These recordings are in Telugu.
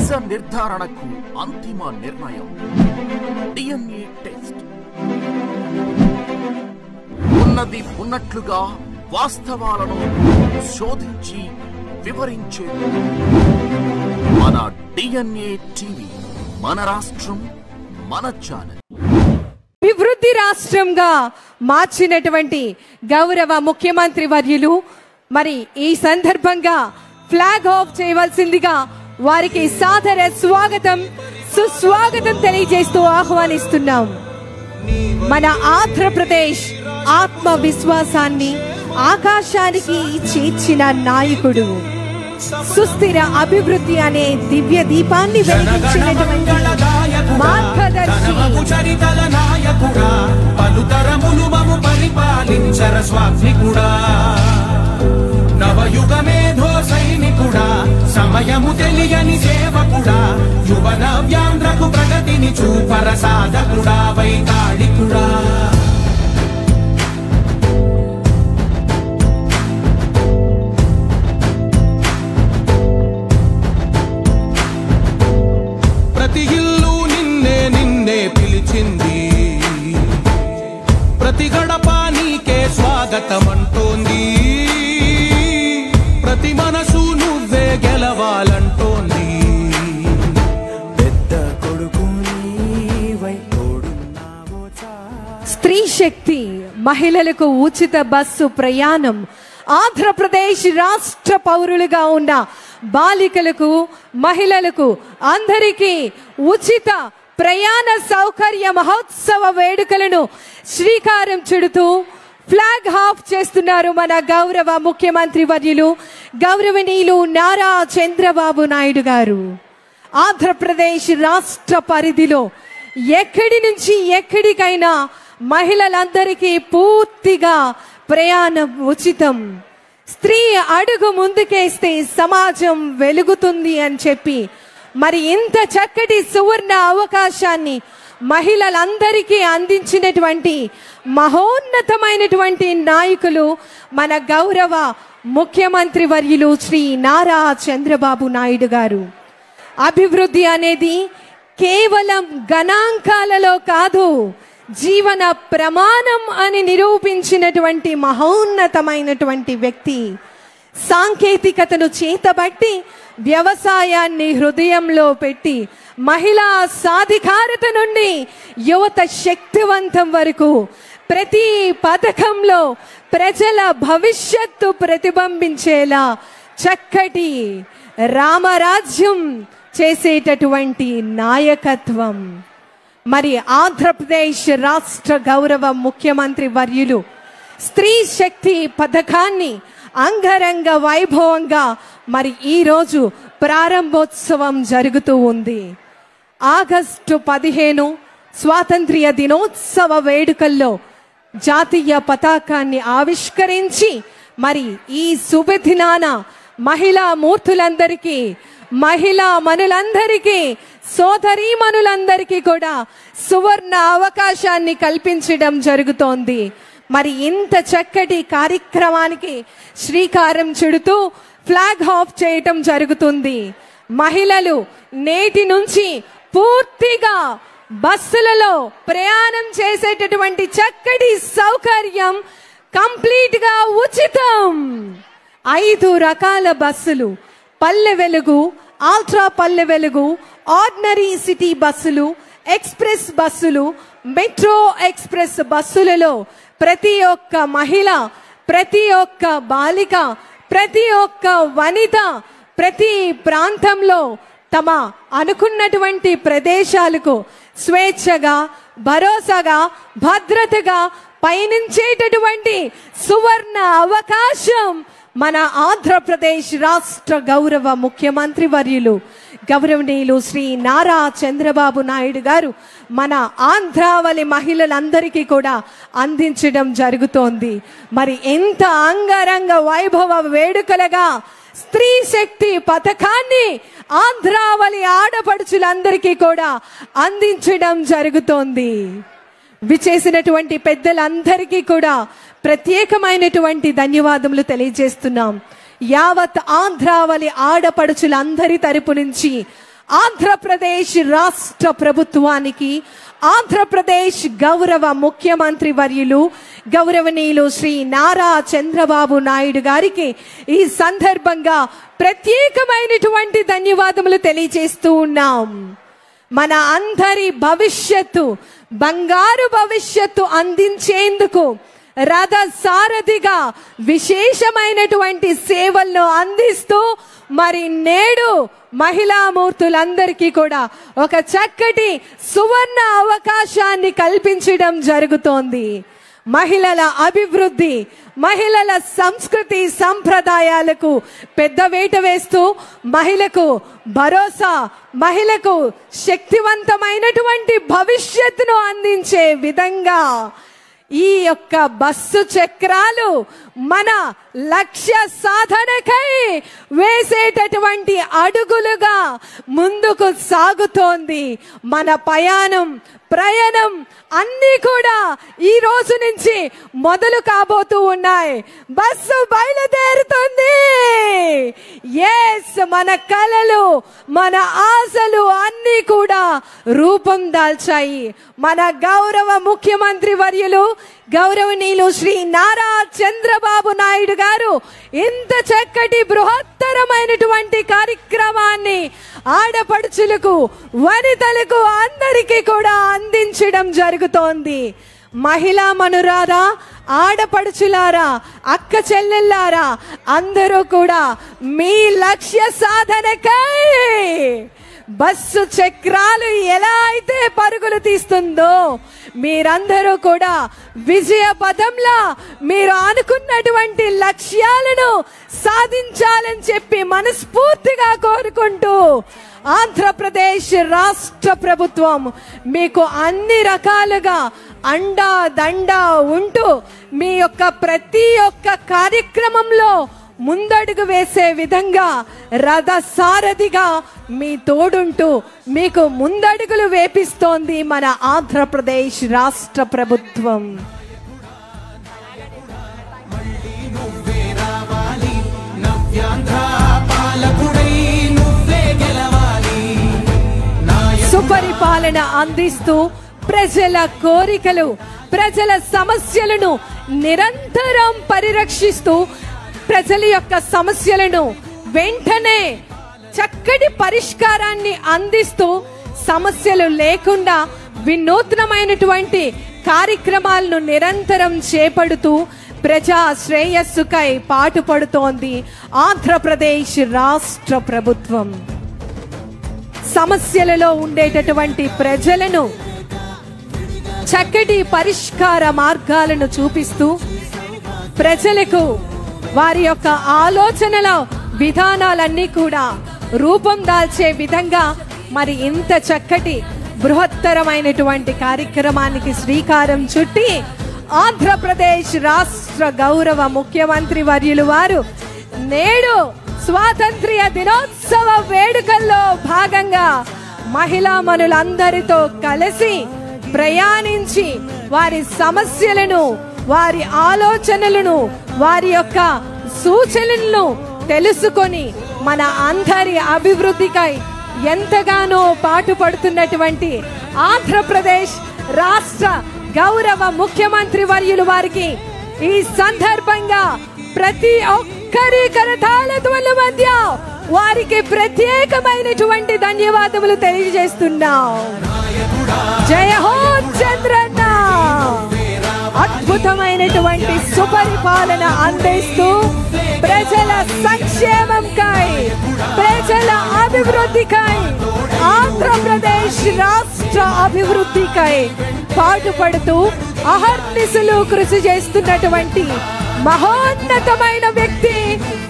నిజ నిర్ధారణకు అంతిమ నిర్ణయం DNA టెస్ట్. ఉన్నది ఉన్నట్లుగా వాస్తవాలను శోధించి వివరించే మన DNA టీవీ, మన రాష్ట్రం, మన ఛానల్. అభివృద్ధి రాష్ట్రంగా మార్చినటువంటి గౌరవ ముఖ్యమంత్రి వర్యులు మరి ఈ సందర్భంగా ఫ్లాగ్ ఆఫ్ చేయవలసిందిగా వారికి సాదర స్వాగతం సుస్వాగతం తెలియజేస్తూ ఆహ్వానిస్తున్నాం. మన ఆంధ్రప్రదేశ్ ఆత్మవిశ్వాసాన్ని ఆకాశానికి చేర్చిన నాయకుడు, సుస్థిర అభివృద్ధి అనే దివ్య దీపాన్ని వెలిగించినటువంటి మార్గదర్శి, నవయుగ మేధో సైనికుడా, సమయము తెలియని సేవకుడా, యువన వ్యాంధ్రకు ప్రగతిని చూపర సాధకుడా, వైతాళికుడా. ప్రతి ఇల్లు నిన్నే నిన్నే పిలిచింది, ప్రతి గడప నీకే స్వాగతమంటోంది, ప్రతి మనసు నువ్వే గెలవాలంటోంది. పెద్ద కొడుకు నీవై తోడున్నావో. స్త్రీ శక్తి, మహిళలకు ఉచిత బస్సు ప్రయాణం, ఆంధ్రప్రదేశ్ రాష్ట్ర పౌరులుగా ఉన్న బాలికలకు, మహిళలకు అందరికీ ఉచిత ప్రయాణ సౌకర్య మహోత్సవ వేడుకలను శ్రీకారం చుడుతూ ఫ్లాగ్ ఆఫ్ చేస్తున్నారు మన గౌరవ ముఖ్యమంత్రి వర్యులు గౌరవనీయులు నారా చంద్రబాబు నాయుడు గారు. ఆంధ్రప్రదేశ్ రాష్ట్ర పరిధిలో ఎక్కడి నుంచి ఎక్కడికైనా మహిళలందరికీ పూర్తిగా ప్రయాణం ఉచితం. స్త్రీ అడుగు ముందుకేస్తే సమాజం వెలుగుతుంది అని చెప్పి మరి ఇంత చక్కటి సువర్ణ అవకాశాన్ని మహిళలందరికీ అందించినటువంటి మహోన్నతమైనటువంటి నాయకులు మన గౌరవ ముఖ్యమంత్రి వర్యులు శ్రీ నారా చంద్రబాబు నాయుడు గారు. అభివృద్ధి అనేది కేవలం గణాంకాలలో కాదు, జీవన ప్రమాణం అని నిరూపించినటువంటి మహోన్నతమైనటువంటి వ్యక్తి. సాంకేతికతను చేతబట్టి వ్యవసాయాన్ని హృదయంలో పెట్టి మహిళా సాధికారత నుండి యువత శక్తివంతం వరకు ప్రతి పథకంలో ప్రజల భవిష్యత్తు ప్రతిబింబించేలా చక్కటి రామరాజ్యం చేసేటటువంటి నాయకత్వం. మరి ఆంధ్రప్రదేశ్ రాష్ట్ర గౌరవ ముఖ్యమంత్రి వర్యులు స్త్రీ శక్తి పథకాన్ని అంగరంగ వైభవంగా మరి ఈరోజు ప్రారంభోత్సవం జరుగుతూ ఉంది. ఆగస్టు 15 స్వాతంత్ర్య దినోత్సవ వేడుకల్లో జాతీయ పతాకాన్ని ఆవిష్కరించి మరి ఈ శుభదినాన మహిళా మూర్తులందరికీ, మహిళా మనులందరికీ, సోదరీమణులందరికీ కూడా సువర్ణ అవకాశాన్ని కల్పించడం జరుగుతోంది. మరి ఇంత చక్కటి కార్యక్రమానికి శ్రీకారం చుడుతూ ఫ్లాగ్ ఆఫ్ చేయటం జరుగుతుంది. మహిళలు నేటి నుంచి పూర్తిగా బస్సులలో ప్రయాణం చేసేటటువంటి చక్కటి సౌకర్యం కంప్లీట్ గా ఉచితం. 5 రకాల బస్సులు, Palle Velugu, ultra Palle Velugu, ordinary city బస్సులు, ఎక్స్ప్రెస్ బస్సులు, మెట్రో ఎక్స్ప్రెస్ బస్సులలో ప్రతి ఒక్క మహిళ, ప్రతి ఒక్క బాలిక, ప్రతి ఒక్క వనిత ప్రతి ప్రాంతంలో తమ అనుకున్నటువంటి ప్రదేశాలకు స్వేచ్ఛగా, భరోసాగా, భద్రతగా పయనించేటటువంటి సువర్ణ అవకాశం మన ఆంధ్రప్రదేశ్ రాష్ట్ర గౌరవ ముఖ్యమంత్రి వర్యులు గౌరవనీయులు శ్రీ నారా చంద్రబాబు నాయుడు గారు మన ఆంధ్రావళి మహిళలందరికీ కూడా అందించడం జరుగుతోంది. మరి ఎంత అంగరంగ వైభవ వేడుకలుగా స్త్రీ శక్తి పథకాన్ని ఆంధ్రావళి ఆడపడుచులందరికీ కూడా అందించడం జరుగుతోంది. విచేసినటువంటి పెద్దలందరికీ కూడా ప్రత్యేకమైనటువంటి ధన్యవాదములు తెలియజేస్తున్నాం. యావత్ ఆంధ్రావళి ఆడపడుచులందరి తరపు నుంచి ఆంధ్రప్రదేశ్ రాష్ట్ర ప్రభుత్వానికి, ఆంధ్రప్రదేశ్ గౌరవ ముఖ్యమంత్రి వర్యులు గౌరవనీయులు శ్రీ నారా చంద్రబాబు నాయుడు గారికి ఈ సందర్భంగా ప్రత్యేకమైనటువంటి ధన్యవాదములు తెలియజేస్తూ ఉన్నాం. మన అందరి భవిష్యత్తు, బంగారు భవిష్యత్తు అందించేందుకు రథ సారథిగా విశేషమైనటువంటి సేవలను అందిస్తూ మరి నేడు మహిళామూర్తులందరికీ కూడా ఒక చక్కటి సువర్ణ అవకాశాన్ని కల్పించడం జరుగుతోంది. మహిళల అభివృద్ధి, మహిళల సంస్కృతి సంప్రదాయాలకు పెద్దవేట వేస్తూ మహిళకు భరోసా, మహిళకు శక్తివంతమైనటువంటి భవిష్యత్తును అందించే విధంగా ఈ యొక్క బస్సు చక్రాలు మన లక్ష్య సాధనకై వేసేటటువంటి అడుగులుగా ముందుకు సాగుతోంది. మన ప్రయాణం అన్నీ కూడా ఈ రోజు నుంచి మొదలు కాబోతూ ఉన్నాయి. బస్సు బయలుదేరుతుంది. ఎస్, మన కలలు, మన ఆశలు అన్నీ కూడా రూపం దాల్చాయి. మన గౌరవ ముఖ్యమంత్రి వర్యులు గౌరవనీయులు శ్రీ నారా చంద్రబాబు నాయుడు గారు ఇంత చక్కటి బృహత్తరమైనటువంటి కార్యక్రమాన్ని ఆడపడుచులకు, వనితలకు అందరికీ కూడా అందించడం జరుగుతోంది. మహిళా మనురారా, ఆడపడుచులారా, అక్క చెల్లెల్లారా, అందరూ కూడా మీ లక్ష్య సాధనకై బస్సు చక్రాలు ఎలా అయితే పరుగులు తీస్తుందో మీరందరూ కూడా విజయ పథంలో మీరు అనుకున్నటువంటి లక్ష్యాలను సాధించాలని చెప్పి మనస్ఫూర్తిగా కోరుకుంటూ ఆంధ్రప్రదేశ్ రాష్ట్ర ప్రభుత్వం మీకు అన్ని రకాలుగా అండా దండా ఉంటూ మీ యొక్క ప్రతి ఒక్క కార్యక్రమంలో ముందడుగు వేసే విధంగా రథ సారథిగా మీ తోడుంటూ మీకు ముందడుగులు వేపిస్తోంది మన ఆంధ్రప్రదేశ్ రాష్ట్ర ప్రభుత్వం. సుపరిపాలన అందిస్తూ ప్రజల కోరికలు, ప్రజల సమస్యలను నిరంతరం పరిరక్షిస్తూ ప్రజల యొక్క సమస్యలను వెంటనే చక్కటి పరిష్కారాన్ని అందిస్తూ సమస్యలు లేకుండా వినూత్నమైనటువంటి కార్యక్రమాలను నిరంతరం చేపడుతూ ప్రజా శ్రేయస్సుకై పాటుపడుతోంది ఆంధ్రప్రదేశ్ రాష్ట్ర ప్రభుత్వం. సమస్యలలో ఉండేటటువంటి ప్రజలను చక్కటి పరిష్కార మార్గాలను చూపిస్తూ ప్రజలకు వారి యొక్క ఆలోచనల విధానాలన్నీ కూడా రూపం దాల్చే విధంగా మరి ఇంత చక్కటి బృహత్తరమైనటువంటి కార్యక్రమానికి శ్రీకారం చుట్టి ఆంధ్రప్రదేశ్ రాష్ట్ర గౌరవ ముఖ్యమంత్రి వర్యులు వారు నేడు స్వాతంత్ర్య దినోత్సవ వేడుకల్లో భాగంగా మహిళా మనులందరితో కలిసి ప్రయాణించి వారి సమస్యలను, వారి ఆలోచనలను, వారి యొక్క సూచనలను తెలుసుకొని మన అందరి అభివృద్ధికై ఎంతగానో పాటుపడుతున్నటువంటి ఆంధ్రప్రదేశ్ రాష్ట్ర గౌరవ ముఖ్యమంత్రి వర్యులు వారికి ఈ సందర్భంగా ప్రతి ఒక్కరి కరతాళ ధ్వనుల మధ్య వారికి ప్రత్యేకమైనటువంటి ధన్యవాదములు తెలియజేస్తున్నాం. జయ హో చంద్రన్న. అద్భుతమైనటువంటి సుపరిపాలన అందిస్తూ ప్రజల సంక్షేమంకై, ప్రజల అభివృద్ధికై, ఆంధ్రప్రదేశ్ రాష్ట్ర అభివృద్ధికై పాటుపడుతూ అహర్నిశలు కృషి చేస్తున్నటువంటి మహోన్నతమైన వ్యక్తి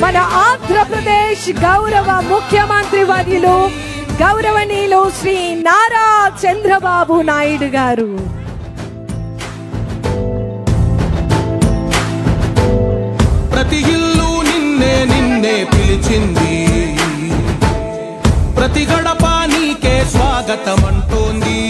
మన ఆంధ్రప్రదేశ్ గౌరవ ముఖ్యమంత్రి వర్యులు గౌరవనీయులు శ్రీ నారా చంద్రబాబు నాయుడు గారు. ప్రతి ఇల్లు నిన్నే పిలిచింది, ప్రతి గడప నీకే స్వాగతం అంటోంది.